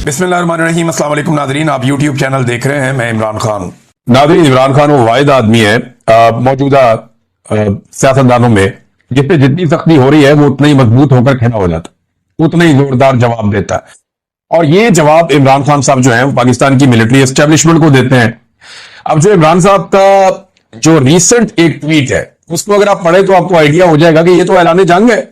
बिस्मिल्लाहिर्रहमानिर्रहीम। अस्सलाम वालेकुम नाज़रीन, आप यूट्यूब चैनल देख रहे हैं। मैं इमरान खान। नाज़रीन, इमरान खान वो वाहिद आदमी है मौजूदा सियासतदानों में जिससे जितनी सख्ती हो रही है वो उतना ही मजबूत होकर खड़ा हो जाता, उतना ही जोरदार जवाब देता है। और ये जवाब इमरान खान साहब जो है वो पाकिस्तान की मिलिट्री एस्टेब्लिशमेंट को देते हैं। अब जो इमरान साहब का जो रिसेंट एक ट्वीट है उसको अगर आप पढ़े तो आपको आइडिया हो जाएगा कि ये तो ऐलान जंग है।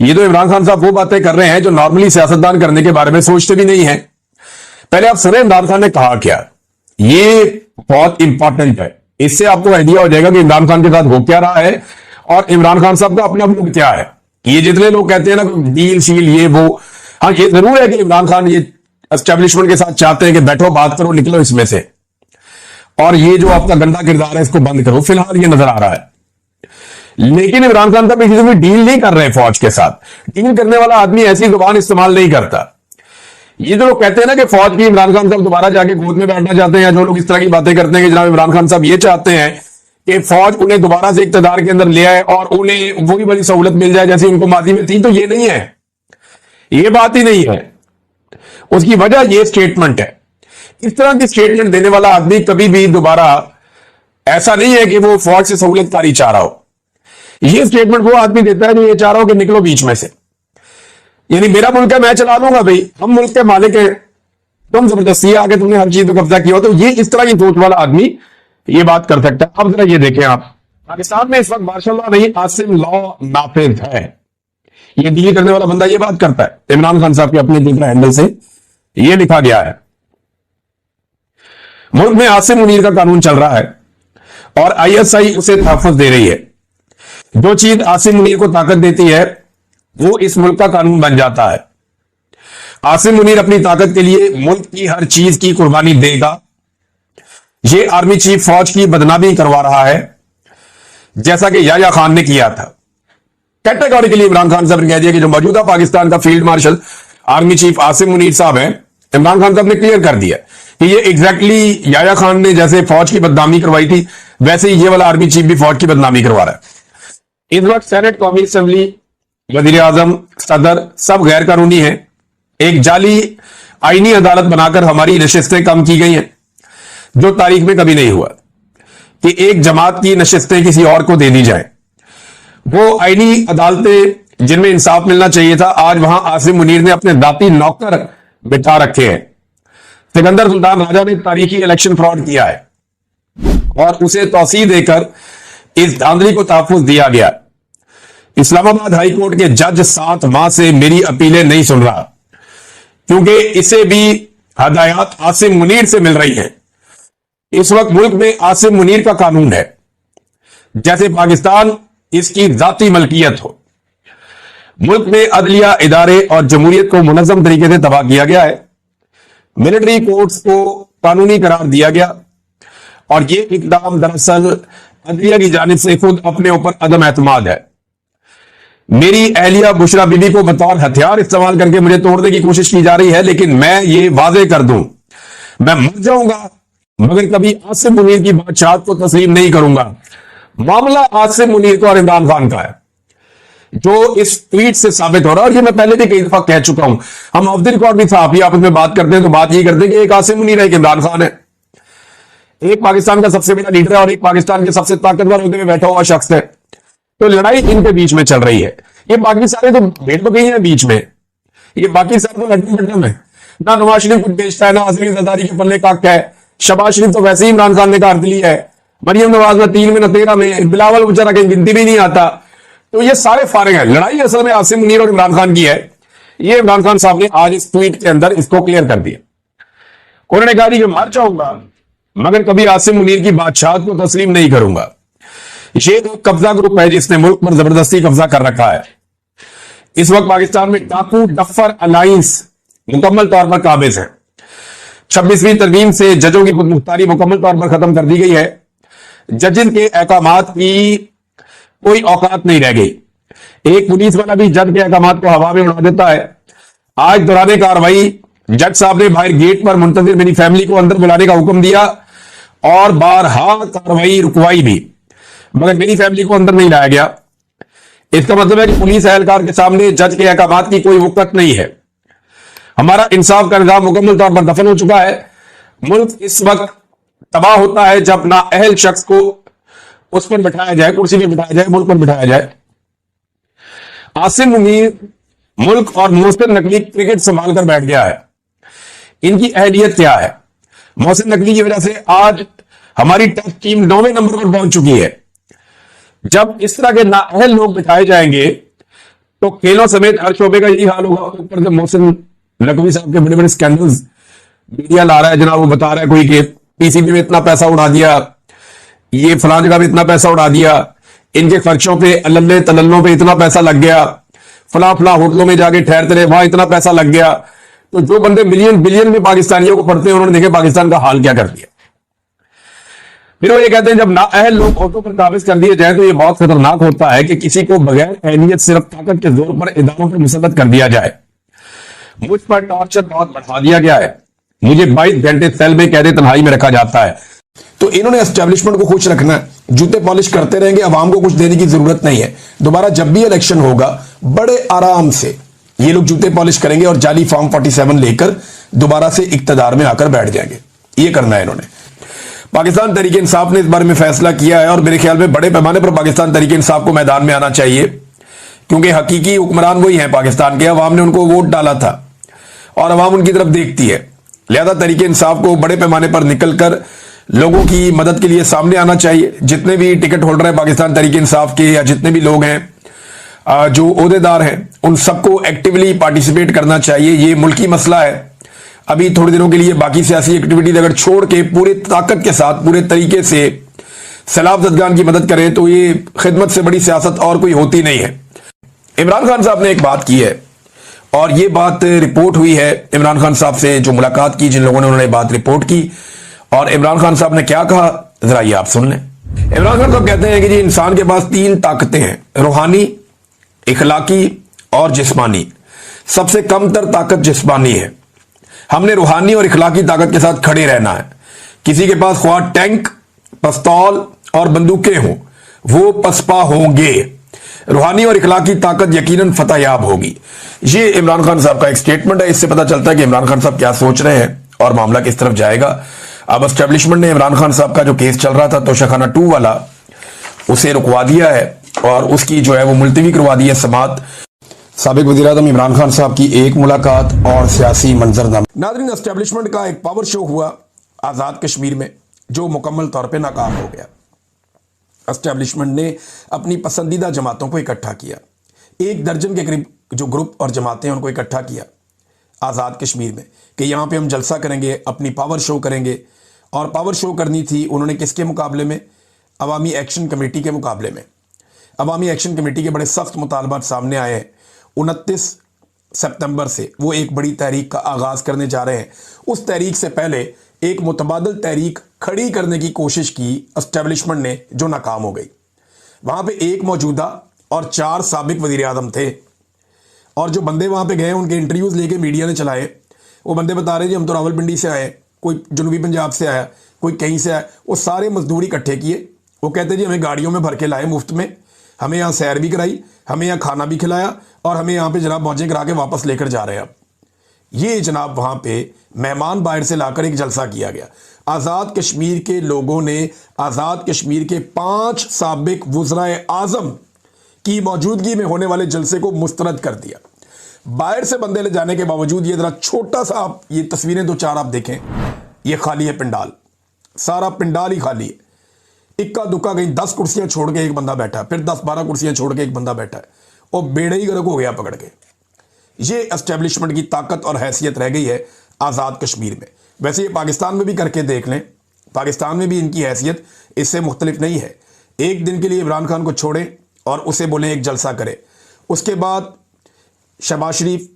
ये तो इमरान खान साहब वो बातें कर रहे हैं जो नॉर्मली सियासतदान करने के बारे में सोचते भी नहीं है। पहले आप सुने इमरान खान ने कहा क्या, ये बहुत इंपॉर्टेंट है। इससे आपको आइडिया हो जाएगा कि इमरान खान के साथ हो क्या रहा है और इमरान खान साहब का अपना मुल्क क्या है। ये जितने लोग कहते हैं ना डील शील ये वो, हाँ ये जरूर है कि इमरान खान ये एस्टेब्लिशमेंट के साथ चाहते हैं कि बैठो बात करो निकलो इसमें से, और ये जो आपका गंदा किरदार है इसको बंद करो। फिलहाल ये नजर आ रहा है, लेकिन इमरान खान साहब किसी से डील नहीं कर रहे फौज के साथ। डील करने वाला आदमी ऐसी जुबान इस्तेमाल नहीं करता। ये जो लोग कहते हैं ना कि फौज की इमरान खान साहब दोबारा जाके गोद में बैठना चाहते हैं, या जो लोग इस तरह की बातें करते हैं कि जनाब इमरान खान साहब ये चाहते हैं कि फौज उन्हें दोबारा से इक्तदार के अंदर ले आए और उन्हें वही बड़ी सहूलत मिल जाए जैसे उनको माजी में थी, तो ये नहीं है, ये बात ही नहीं है। उसकी वजह ये स्टेटमेंट है। इस तरह की स्टेटमेंट देने वाला आदमी कभी भी दोबारा ऐसा नहीं है कि वो फौज से सहूलतकारी चाह रहा हो। ये स्टेटमेंट वो आदमी देता है जो ये चाह रहा हो कि निकलो बीच में से, यानी मेरा मुल्क है मैं चला लूंगा, भाई हम मुल्क के मालिक हैं, तुम जबरदस्ती आके तुमने हर चीज पर कब्जा किया हो। तो ये इस तरह की सोच वाला आदमी ये बात कर सकता है। अब जरा ये देखें आप, पाकिस्तान में इस वक्त मार्शल लॉ नहीं आसिम लॉ नाफिज है। ये डील करने वाला बंदा ये बात करता है। इमरान खान साहब के अपने ट्विटर हैंडल से ये लिखा गया है, मुल्क में आसिम मुनीर का कानून चल रहा है और आईएसआई उसे तहफ़्फ़ुज़ दे रही है। जो चीज आसिम मुनीर को ताकत देती है वो इस मुल्क का कानून बन जाता है। आसिम मुनीर अपनी ताकत के लिए मुल्क की हर चीज की कुर्बानी देगा। ये आर्मी चीफ फौज की बदनामी करवा रहा है जैसा कि याया खान ने किया था। कैटेगोरिकली इमरान खान साहब ने कह दिया कि जो मौजूदा पाकिस्तान का field marshal army chief Asim Munir साहब हैं, इमरान खान साहब ने क्लियर कर दिया कि ये एग्जैक्टली याया खान ने जैसे फौज की बदनामी करवाई थी वैसे ही ये वाला आर्मी चीफ भी फौज की बदनामी करवा रहा है। इस वक्त सेनेट, कौमी असेंबली, वजीर आजम, सदर सब गैर कानूनी है। एक जाली आईनी अदालत बनाकर हमारी नशिस्तें कम की गई हैं, जो तारीख में कभी नहीं हुआ कि एक जमात की नशिस्तें किसी और को दे दी जाए। वो आईनी अदालतें जिनमें इंसाफ मिलना चाहिए था, आज वहां आसिम मुनीर ने अपने दाती नौकर बिठा रखे हैं। सिकंदर सुल्तान राजा ने तारीखी इलेक्शन फ्रॉड किया है और उसे तौसीह देकर इस धांधली को तहफ़्फ़ुज़ दिया गया। इस्लामाबाद हाई कोर्ट के जज 7 माह से मेरी अपीलें नहीं सुन रहा क्योंकि इसे भी हदायत आसिम मुनीर से मिल रही है। इस वक्त मुल्क में आसिम मुनीर का कानून है जैसे पाकिस्तान इसकी जाती मलकियत हो। मुल्क में अदलिया इदारे और जमहूरियत को मुनज़्ज़म तरीके से तबाह किया गया है। मिलिट्री कोर्ट्स को कानूनी करार दिया गया और यह इकदाम दरअसल अदलिया की जानिब से खुद अपने ऊपर अदम एतमाद है। मेरी अहलिया बुशरा बीबी को बतौर हथियार इस्तेमाल करके मुझे तोड़ने की कोशिश की जा रही है, लेकिन मैं ये वाजे कर दूं, मैं मर जाऊंगा मगर कभी आसिम मुनीर की बादशाहत को तस्लीम नहीं करूंगा। मामला आसिम मुनीर का और इमरान खान का है जो इस ट्वीट से साबित हो रहा है। और ये मैं पहले भी कई दफा कह चुका हूं, हम ऑफ द रिकॉर्ड भी साहब आपस में बात करते हैं तो बात ये करते हैं कि एक आसिम मुनीर है, एक इमरान खान है। एक पाकिस्तान का सबसे बड़ा लीडर है और एक पाकिस्तान के सबसे ताकतवर होते हुए बैठा हुआ शख्स है। तो लड़ाई इनके बीच में चल रही है। ये बाकी सारे तो भेड़ बकरी हैं बीच में, ये बाकी सारे तो लड्डू है ना। नवाज शरीफ कुछ बेचता है ना असली जरदारी के पल्ले काक है। शबाज शरीफ तो वैसे ही इमरान खान ने काट ली है। मरियम नवाज में 3 में न 13 में, बिलावल बेचारा कहीं गिनती भी नहीं आता। तो ये सारे फारिग है। लड़ाई असल में आसिम मुनीर और इमरान खान की है। ये इमरान खान साहब ने आज इस ट्वीट के अंदर इसको क्लियर कर दिया। उन्होंने कहा कि मर जाऊंगा मगर कभी आसिम मुनीर की बादशाहत को तस्लीम नहीं करूंगा। ये एक कब्जा ग्रुप है जिसने मुल्क पर जबरदस्ती कब्जा कर रखा है। इस वक्त पाकिस्तान में डाकू डफर अलायंस मुकम्मल तौर पर काबिज है। 26वीं तरमीम से जजों की खुदमुख्तारी मुकम्मल तौर पर खत्म कर दी गई है। जजिस के अहकामात की कोई औकात नहीं रह गई। एक पुलिस वाला भी जज के अहकामात को हवा में उड़ा देता है। आज दौरान कार्रवाई जज साहब ने बाहर गेट पर मुंतजिर मेरी फैमिली को अंदर बुलाने का हुक्म दिया और बारहा कार्रवाई रुकवाई भी, मगर मेरी फैमिली को अंदर नहीं लाया गया। इसका मतलब है कि पुलिस एहलकार के सामने जज के अहकामात की कोई वक़्त नहीं है। हमारा इंसाफ का निजाम मुकम्मल तौर पर दफन हो चुका है। मुल्क इस वक्त तबाह होता है जब नाअहल शख्स को उस पर बिठाया जाए, कुर्सी पर बिठाया जाए, मुल्क पर बिठाया जाए। आसिम मुनीर मुल्क और मोहसिन नकवी क्रिकेट संभाल कर बैठ गया है। इनकी अहलियत क्या है? मोहसिन नकवी की वजह से आज हमारी टेस्ट टीम 9वें नंबर पर पहुंच चुकी है। जब इस तरह के नाअहल लोग बिठाए जाएंगे तो खेलों समेत हर शोबे का यही हाल होगा। ऊपर से मोहसिन नकवी साहब के बड़े बड़े स्कैंडल्स मीडिया ला रहा है जनाब। वो बता रहा है कोई कि पीसीबी में इतना पैसा उड़ा दिया, ये फलां जगह में इतना पैसा उड़ा दिया, इनके खर्चों पे अल्ले तलल्लों पे इतना पैसा लग गया, फला फला होटलों में जाके ठहरते रहे, वहां इतना पैसा लग गया। तो जो बंदे मिलियन बिलियन में पाकिस्तानियों को पढ़ते हैं, उन्होंने देखे पाकिस्तान का हाल क्या कर दिया। फिर वो ये कहते हैं जब नाअहल लोग वोटों पर काबिज कर दिए जाए तो ये बहुत खतरनाक होता है कि किसी को बगैर अहलियत सिर्फ ताकत के जोर पर इदारों पर मुसल्लत कर दिया जाए। मुझ पर टॉर्चर बहुत बढ़ा दिया गया है, मुझे 22 घंटे सेल में कैद तन्हाई में रखा जाता है। तो इन्होंने एस्टेब्लिशमेंट को खुश रखना है, जूते पॉलिश करते रहेंगे, अवाम को कुछ देने की जरूरत नहीं है। दोबारा जब भी इलेक्शन होगा बड़े आराम से ये लोग जूते पॉलिश करेंगे और जाली फॉर्म 47 लेकर दोबारा से इक्तदार में आकर बैठ जाएंगे। ये करना है इन्होंने। पाकिस्तान तहरीक इंसाफ ने इस बारे में फैसला किया है और मेरे ख्याल में बड़े पैमाने पर पाकिस्तान तहरीक इंसाफ को मैदान में आना चाहिए, क्योंकि हकीकी हुक्मरान वही हैं पाकिस्तान के। अवाम ने उनको वोट डाला था और अवाम उनकी तरफ देखती है। लिहाजा तहरीक इंसाफ को बड़े पैमाने पर निकलकर लोगों की मदद के लिए सामने आना चाहिए। जितने भी टिकट होल्डर हैं पाकिस्तान तहरीक इंसाफ के, या जितने भी लोग हैं जो ओहदेदार हैं, उन सबको एक्टिवली पार्टिसिपेट करना चाहिए। ये मुल्की मसला है। अभी थोड़े दिनों के लिए बाकी सियासी एक्टिविटीज अगर छोड़ के पूरे ताकत के साथ पूरे तरीके से सैलाब ज़दगान की मदद करें तो ये खिदमत से बड़ी सियासत और कोई होती नहीं है। इमरान खान साहब ने एक बात की है और ये बात रिपोर्ट हुई है इमरान खान साहब से जो मुलाकात की, जिन लोगों ने उन्होंने बात रिपोर्ट की। और इमरान खान साहब ने क्या कहा जरा ये आप सुन लें। इमरान खान साहब कहते हैं कि जी इंसान के पास 3 ताकतें हैं, रूहानी, इखलाकी और जिस्मानी। सबसे कमतर ताकत जिस्मानी है। हमने रूहानी और इखलाकी ताकत के साथ खड़े रहना है। किसी के पास ख्वाह टैंक, पिस्तौल और बंदूकें हों, वो पसपा होंगे। रूहानी और इखलाकी ताकत यकीनन फतहयाब होगी। ये इमरान खान साहब का एक स्टेटमेंट है। इससे पता चलता है कि इमरान खान साहब क्या सोच रहे हैं और मामला किस तरफ जाएगा। अब एस्टेब्लिशमेंट ने इमरान खान साहब का जो केस चल रहा था तोशाखाना 2 वाला, उसे रुकवा दिया है और उसकी जो है वो मुलतवी करवा दी है समात। साबिक वज़ीर-ए-आज़म इमरान खान साहब की एक मुलाकात और सियासी मंजरनामा। नाज़रीन, एस्टेब्लिशमेंट का एक पावर शो हुआ आज़ाद कश्मीर में जो मुकम्मल तौर पे नाकाम हो गया। एस्टेब्लिशमेंट ने अपनी पसंदीदा जमातों को इकट्ठा किया। 1 दर्जन के करीब जो ग्रुप और जमातें उनको इकट्ठा किया आज़ाद कश्मीर में कि यहाँ पे हम जलसा करेंगे, अपनी पावर शो करेंगे। और पावर शो करनी थी उन्होंने किसके मुकाबले में? अवामी एक्शन कमेटी के मुकाबले में। अवामी एक्शन कमेटी के बड़े सख्त मुतालबात सामने आए हैं। 29 सितंबर से वो एक बड़ी तहरीक का आगाज़ करने जा रहे हैं। उस तहरीक से पहले एक मुतबादल तहरीक खड़ी करने की कोशिश की एस्टेब्लिशमेंट ने, जो नाकाम हो गई। वहाँ पे 1 मौजूदा और 4 साबिक वज़ीर-ए-आज़म थे। और जो बंदे वहाँ पे गए उनके इंटरव्यूज़ लेके मीडिया ने चलाए। वो बंदे बता रहे जी हम तो रावलपिंडी से आए, कोई जनूबी पंजाब से आया, कोई कहीं से आया। वो सारे मजदूर इकट्ठे किए। वो कहते जी हमें गाड़ियों में भर के लाए मुफ्त में, हमें यहाँ सैर भी कराई, हमें यहाँ खाना भी खिलाया और हमें यहाँ पे जनाब मौजें करा के वापस लेकर जा रहे हैं। अब ये जनाब वहाँ पे मेहमान बाहर से लाकर एक जलसा किया गया। आज़ाद कश्मीर के लोगों ने आज़ाद कश्मीर के 5 साबिक वज़राए आज़म की मौजूदगी में होने वाले जलसे को मुस्तरद कर दिया। बाहर से बंदे ले जाने के बावजूद ये जरा छोटा सा आप ये तस्वीरें 2-4 आप देखें, ये खाली है पंडाल, सारा पंडाल ही खाली है। इक्का दुक्का कहीं 10 कुर्सियां छोड़ के एक बंदा बैठा है, फिर 10-12 कुर्सियां छोड़ के एक बंदा बैठा है और बेड़े ही गर्क हो गया पकड़ के। ये एस्टेब्लिशमेंट की ताकत और हैसियत रह गई है आज़ाद कश्मीर में। वैसे ये पाकिस्तान में भी करके देख लें, पाकिस्तान में भी इनकी हैसियत इससे मुख्तलिफ नहीं है। एक दिन के लिए इमरान खान को छोड़ें और उसे बोलें एक जलसा करे, उसके बाद शहबाज शरीफ,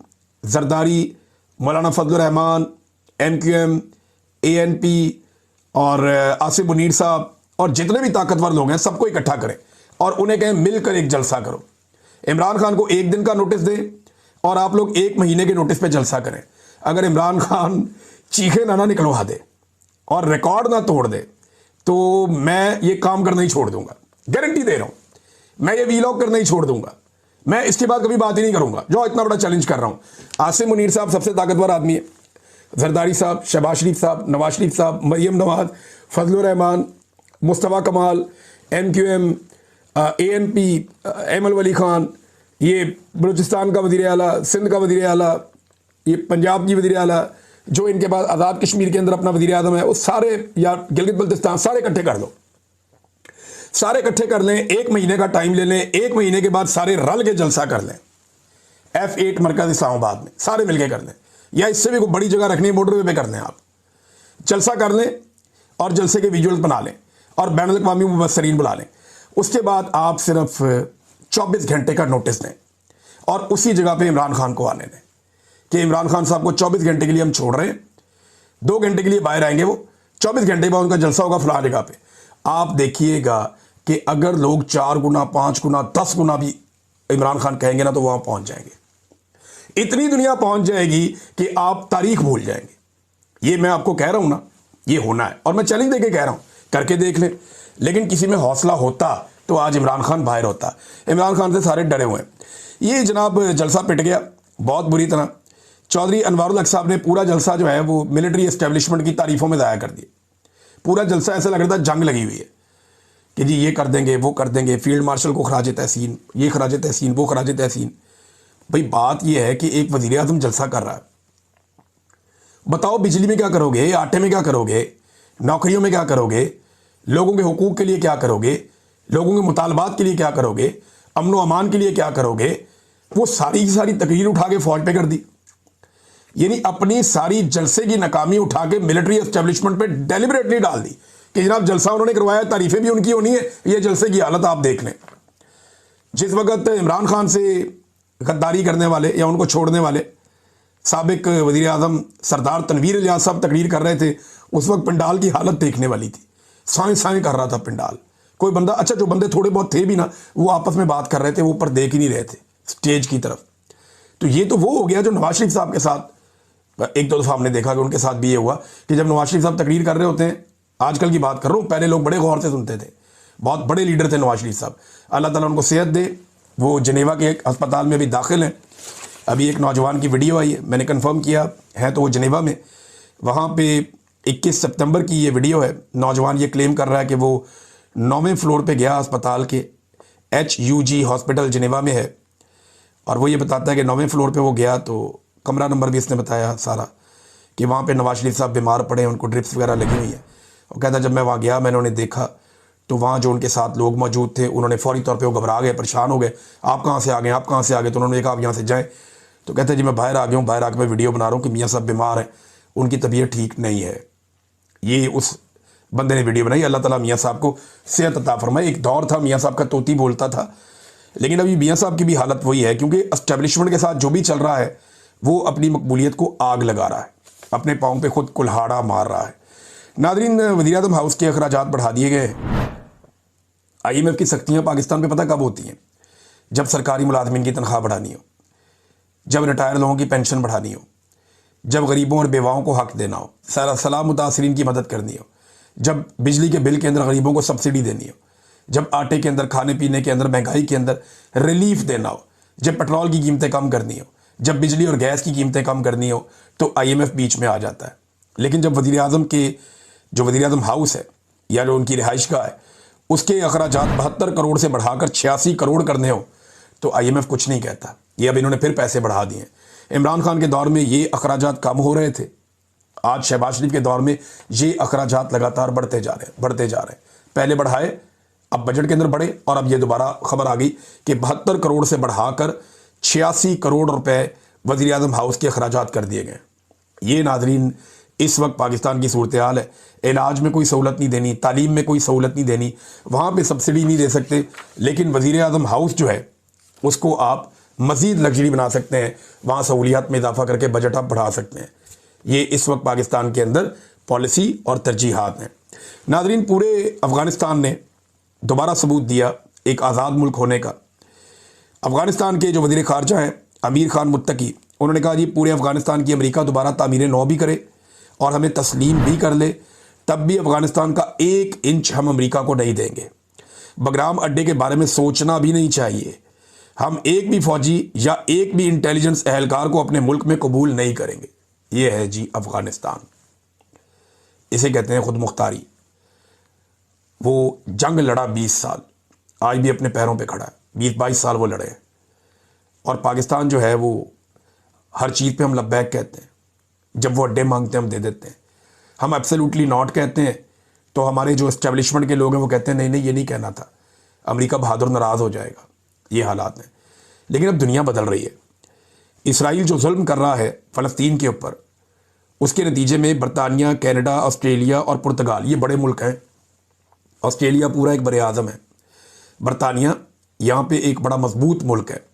जरदारी, मौलाना फजल रहमान, MQM, ANP और आसिम मुनीर साहब और जितने भी ताकतवर लोग हैं सबको इकट्ठा करें और उन्हें कहें मिलकर एक जलसा करो। इमरान खान को 1 दिन का नोटिस दें और आप लोग 1 महीने के नोटिस पे जलसा करें। अगर इमरान खान चीखे ना निकलवा दे और रिकॉर्ड ना तोड़ दे तो मैं ये काम करना ही छोड़ दूंगा, गारंटी दे रहा हूं। मैं ये वीलॉग करना ही छोड़ दूंगा। मैं इसके बाद कभी बात ही नहीं करूंगा, जो इतना बड़ा चैलेंज कर रहा हूं। आसिम मुनीर साहब सबसे ताकतवर आदमी है, जरदारी साहब, शहबाज शरीफ साहब, नवाज शरीफ साहब, मरियम नवाज, फजलुर रहमान, मुस्तफ़ा कमाल, MQM, ANP, एमल वली खान, ये बलूचिस्तान का वज़ीर आला, सिंध का वज़ीर आला, ये पंजाब की वज़ीर आला, जो इनके पास आज़ाद कश्मीर के अंदर अपना वज़ीर आज़म है, वो सारे, या गिलगित बल्तिस्तान, सारे इकट्ठे कर लो, सारे इकट्ठे कर लें, 1 महीने का टाइम ले लें, 1 महीने के बाद सारे रल के जलसा कर लें F8 मरकज इस्लामाबाद में, सारे मिलके कर लें, या इससे भी कोई बड़ी जगह रखनी है मोटरवे पे कर लें, आप जलसा कर लें और जलसे के विजुअल्स बना लें और बैनुल अक़वामी मुबस्सरीन बुला लें। उसके बाद आप सिर्फ 24 घंटे का नोटिस दें और उसी जगह पे इमरान खान को आने दें कि इमरान खान साहब को 24 घंटे के लिए हम छोड़ रहे हैं, 2 घंटे के लिए बाहर आएंगे, वो 24 घंटे बाद उनका जलसा होगा फलां जगह पे। आप देखिएगा कि अगर लोग 4 गुना, 5 गुना, 10 गुना भी इमरान खान कहेंगे ना, तो वहां पहुंच जाएंगे। इतनी दुनिया पहुंच जाएगी कि आप तारीख भूल जाएंगे। ये मैं आपको कह रहा हूं ना, ये होना है, और मैं चैलेंज देके कह रहा हूं, करके देख लें। लेकिन किसी में हौसला होता तो आज इमरान खान बाहर होता। इमरान खान से सारे डरे हुए हैं। ये जनाब जलसा पिट गया बहुत बुरी तरह। चौधरी अनवारुल हक साहब ने पूरा जलसा जो है वो मिलिट्री एस्टेब्लिशमेंट की तारीफों में ज़ाया कर दिया। पूरा जलसा ऐसा लग रहा था जंग लगी हुई है कि जी ये कर देंगे, वो कर देंगे, फील्ड मार्शल को खराज तहसीन, ये खराज तहसीन, वो खराज तहसीन। भाई बात यह है कि एक वज़ीर आज़म जलसा कर रहा है, बताओ बिजली में क्या करोगे, आटे में क्या करोगे, नौकरियों में क्या करोगे, लोगों के हुकूक के लिए क्या करोगे, लोगों के मुतालबात के लिए क्या करोगे, अमन व अमान के लिए क्या करोगे। वो सारी की सारी तकरीर उठा के फौज पे कर दी, यानी अपनी सारी जलसे की नाकामी उठा के मिलिट्री एस्टेब्लिशमेंट पे डेलिबरेटली डाल दी कि जनाब जलसा उन्होंने करवाया, तारीफें भी उनकी होनी है। ये जलसे की हालत आप देख लें। जिस वक्त इमरान खान से गद्दारी करने वाले या उनको छोड़ने वाले साबिक वज़ीर आज़म सरदार तनवीर इलियास साहब तकरीर कर रहे थे, उस वक्त पंडाल की हालत देखने वाली थी। साएं साएं कर रहा था पंडाल। कोई बंदा, अच्छा जो बंदे थोड़े बहुत थे भी ना, वो आपस में बात कर रहे थे, वो ऊपर देख ही नहीं रहे थे स्टेज की तरफ। तो ये तो वो हो गया जो नवाज शरीफ साहब के साथ 1-2 दफ़ा हमने देखा कि उनके साथ भी ये हुआ कि जब नवाज शरीफ साहब तकरीर कर रहे होते हैं, आजकल की बात कर रहा हूँ, पहले लोग बड़े गौर से सुनते थे, बहुत बड़े लीडर थे नवाज शरीफ साहब, अल्लाह ताला उनको सेहत दे। वो जनेवा के एक अस्पताल में भी दाखिल हैं। अभी एक नौजवान की वीडियो आई है, मैंने कन्फर्म किया है, तो वो जनेवा में, वहाँ पे 21 सितंबर की ये वीडियो है। नौजवान ये क्लेम कर रहा है कि वो 9वें फ्लोर पे गया अस्पताल के, HUG हॉस्पिटल जनेवा में है, और वो ये बताता है कि 9वें फ्लोर पे वो गया तो कमरा नंबर भी इसने बताया सारा कि वहाँ पे नवाज शरीफ साहब बीमार पड़े हैं, उनको ड्रिप्स वगैरह लगी हुई है। और कहता जब मैं वहाँ गया, मैंने उन्हें देखा तो वहाँ जो उनके साथ लोग मौजूद थे, उन्होंने फौरी तौर पे वो घबरा गए, परेशान हो गए, आप कहाँ से आ गए, आप कहाँ से आ गए। तो उन्होंने कहा आप यहाँ से जाएँ। तो कहते हैं जी मैं बाहर आ गया हूँ, बाहर आकर मैं वीडियो बना रहा हूँ कि मियाँ साहब बीमार हैं, उनकी तबीयत ठीक नहीं है। ये उस बंदे ने वीडियो बनाई। अल्लाह ताला मियाँ साहब को सेहत अता फरमाए। एक दौर था मियाँ साहब का तोती बोलता था, लेकिन अभी मियाँ साहब की भी हालत वही है, क्योंकि एस्टेब्लिशमेंट के साथ जो भी चल रहा है वो अपनी मकबूलियत को आग लगा रहा है, अपने पाँव पे खुद कुल्हाड़ा मार रहा है। नादरीन, वज़ीर आज़म हाउस के अखराजात बढ़ा दिए गए हैं। IMF की सख्तियाँ पाकिस्तान पे पता कब होती हैं? जब सरकारी मुलाजमीन की तनख्वाह बढ़ानी हो, जब रिटायर लोगों की पेंशन बढ़ानी हो, जब गरीबों और बेवाओं को हक देना हो, सलाह मुतासरीन की मदद करनी हो, जब बिजली के बिल के अंदर गरीबों को सब्सिडी देनी हो, जब आटे के अंदर, खाने पीने के अंदर, महंगाई के अंदर रिलीफ देना हो, जब पेट्रोल की कीमतें कम करनी हो, जब बिजली और गैस की कीमतें कम करनी हो, तो IMF बीच में आ जाता है। लेकिन जब वज़ीर आज़म के जो वज़ीर आज़म हाउस है या जो उनकी रिहाइश का है, उसके अखराजात 72 करोड़ से बढ़ाकर 86 करोड़ करने हो, तो IMF कुछ नहीं कहता। ये अब इन्होंने फिर पैसे बढ़ा दिए। इमरान खान के दौर में ये अखराजात कम हो रहे थे, आज शहबाज शरीफ के दौर में ये अखराजात लगातार बढ़ते जा रहे हैं। पहले बढ़ाए, अब बजट के अंदर बढ़े, और अब ये दोबारा खबर आ गई कि 72 करोड़ से बढ़ाकर 86 करोड़ रुपए वज़ीर आज़म हाउस के अखराजात कर दिए गए। ये नाज़रीन इस वक्त पाकिस्तान की सूरत हाल है। इलाज में कोई सहूलत नहीं देनी, तालीम में कोई सहूलत नहीं देनी, वहाँ पे सब्सिडी नहीं दे सकते, लेकिन वज़ीर आज़म हाउस जो है उसको आप मज़ीद लग्जरी बना सकते हैं, वहाँ सहूलियात में इजाफा करके बजट आप बढ़ा सकते हैं। ये इस वक्त पाकिस्तान के अंदर पॉलिसी और तरजीहात हैं। नाज़रीन, पूरे अफ़गानिस्तान ने दोबारा सबूत दिया एक आज़ाद मुल्क होने का। अफ़गानिस्तान के जो वज़ीर ख़ारजा हैं अमीर खान मुत्तकी, उन्होंने कहा जी पूरे अफ़गानिस्तान की अमेरिका दोबारा तामीर नौ भी करे और हमें तस्लीम भी कर ले, तब भी अफ़गानिस्तान का 1 इंच हम अमेरिका को नहीं देंगे। बगराम अड्डे के बारे में सोचना भी नहीं चाहिए। हम एक भी फौजी या एक भी इंटेलिजेंस एहलकार को अपने मुल्क में कबूल नहीं करेंगे। ये है जी अफगानिस्तान, इसे कहते हैं खुद मुख्तारी। वो जंग लड़ा 20 साल, आज भी अपने पैरों पे खड़ा है। 20-22 साल वो लड़े हैं। और पाकिस्तान जो है वो हर चीज़ पे हम लब्बैक कहते हैं, जब वो अड्डे मांगते हैं हम दे देते हैं। हम एब्सोल्युटली नॉट कहते हैं तो हमारे जो एस्टेब्लिशमेंट के लोग हैं वो कहते हैं नहीं नहीं ये नहीं कहना था, अमेरिका बहादुर नाराज़ हो जाएगा। ये हालात हैं। लेकिन अब दुनिया बदल रही है। इसराइल जो जुल्म कर रहा है फ़लस्तीन के ऊपर, उसके नतीजे में बरतानिया, कनाडा, ऑस्ट्रेलिया और पुर्तगाल, ये बड़े मुल्क हैं। ऑस्ट्रेलिया पूरा एक बड़े आज़म है। बरतानिया यहाँ पे एक बड़ा मजबूत मुल्क है।